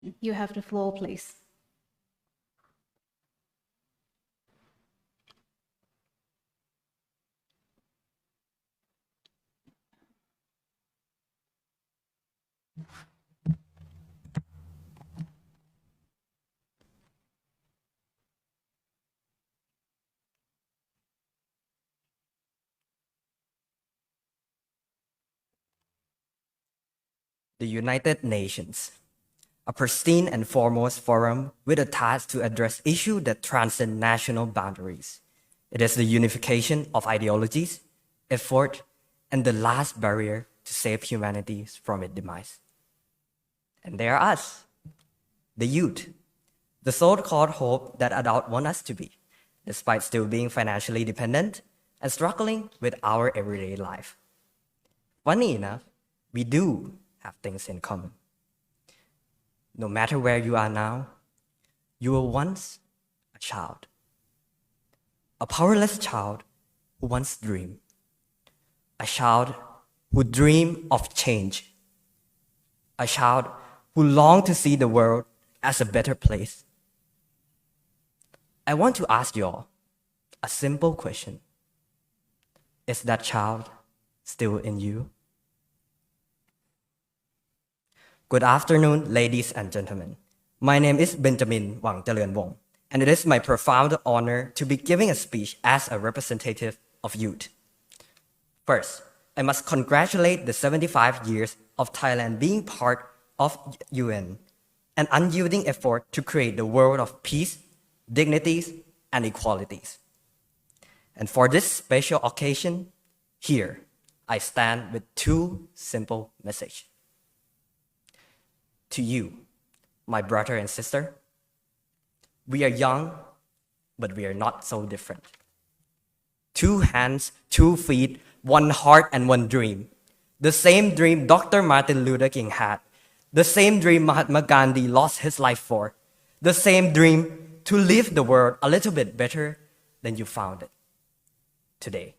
You have the floor, please. The United Nations, a pristine and foremost forum with a task to address issues that transcend national boundaries. It is the unification of ideologies, effort, and the last barrier to save humanity from its demise. And there are us, the youth, the so-called hope that adults want us to be, despite still being financially dependent and struggling with our everyday life. Funny enough, we do have things in common. No matter where you are now, you were once a child. A powerless child who once dreamed. A child who dreamed of change. A child who longed to see the world as a better place. I want to ask you all a simple question. Is that child still in you? Good afternoon, ladies and gentlemen. My name is Benjamin Wang Wong, and it is my profound honor to be giving a speech as a representative of youth. First, I must congratulate the 75 years of Thailand being part of UN, an unyielding effort to create the world of peace, dignities, and equalities. And for this special occasion, here, I stand with two simple messages. To you, my brother and sister, we are young, but we are not so different. 2 hands, 2 feet, 1 heart, and 1 dream. The same dream Dr. Martin Luther King had. The same dream Mahatma Gandhi lost his life for. The same dream to leave the world a little bit better than you found it. Today,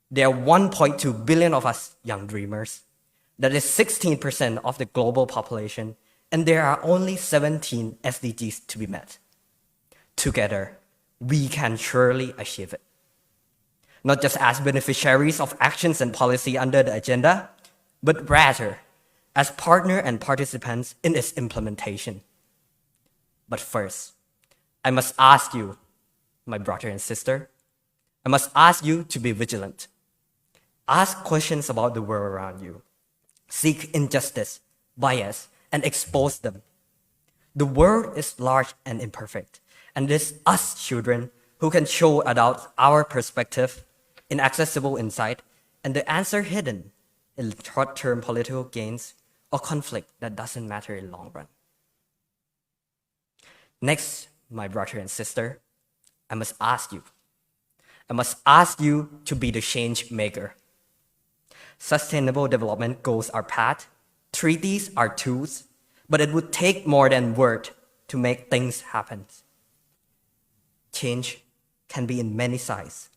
there are 1.2 billion of us young dreamers. That is 16% of the global population, and there are only 17 SDGs to be met. Together, we can surely achieve it. Not just as beneficiaries of actions and policy under the agenda, but rather as partner and participants in its implementation. But first, I must ask you, my brother and sister, I must ask you to be vigilant. Ask questions about the world around you. Seek injustice, bias, and expose them. The world is large and imperfect, and it is us children who can show adults our perspective, inaccessible insight, and the answer hidden in short-term political gains or conflict that doesn't matter in the long run. Next, my brother and sister, I must ask you to be the change maker. Sustainable development goals are path, treaties are tools, but it would take more than word to make things happen. Change can be in many sizes.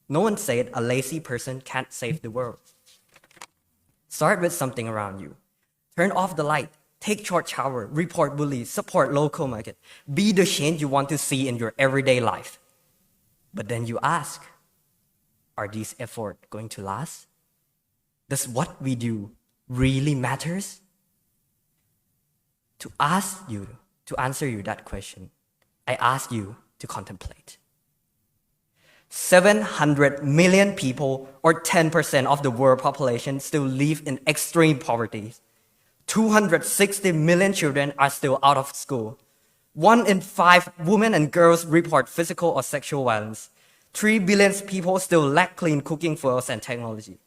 No one said a lazy person can't save the world. Start with something around you. Turn off the light, take short shower, report bullies, support local market. Be the change you want to see in your everyday life. But then you ask, are these efforts going to last? Does what we do really matters? To answer you that question, I ask you to contemplate. 700 million people, or 10% of the world population, still live in extreme poverty. 260 million children are still out of school. 1 in 5 women and girls report physical or sexual violence. 3 billion people still lack clean cooking fuels and technology.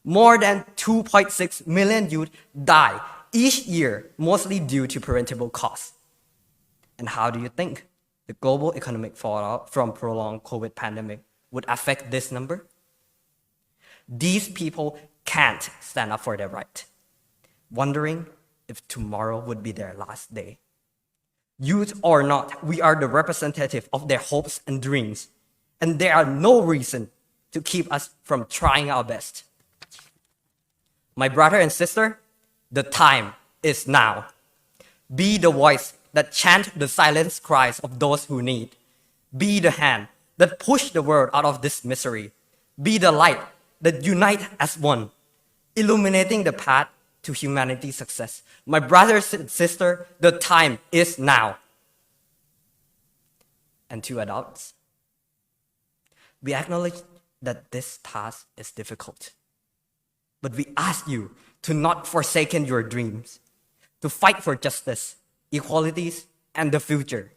More than 2.6 million youth die each year, mostly due to preventable costs. And how do you think the global economic fallout from prolonged COVID pandemic would affect this number? These people can't stand up for their right, wondering if tomorrow would be their last day. Youth or not, we are the representative of their hopes and dreams, and there are no reason to keep us from trying our best. My brother and sister, the time is now. Be the voice that chant the silent cries of those who need. Be the hand that push the world out of this misery. Be the light that unite as one, illuminating the path to humanity's success. My brothers and sisters, the time is now. And to adults, we acknowledge that this task is difficult. But we ask you to not forsaken your dreams, to fight for justice, equalities, and the future.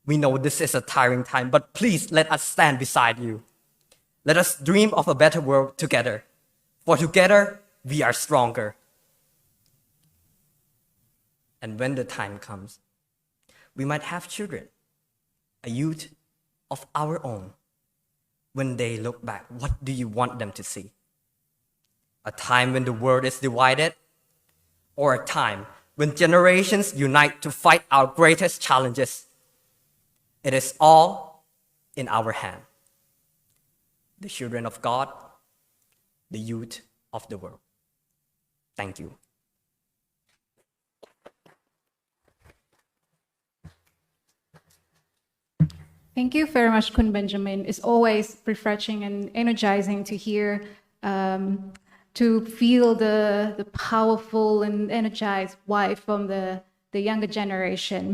We know this is a tiring time, but please let us stand beside you. Let us dream of a better world together, for together we are stronger. And when the time comes, we might have children, a youth of our own. When they look back, what do you want them to see? A time when the world is divided, or a time when generations unite to fight our greatest challenges? It is all in our hand. The children of God, the youth of the world. Thank you. Thank you very much, Kun Benjamin. It's always refreshing and energizing to hear, to feel the powerful and energized wife from the younger generation.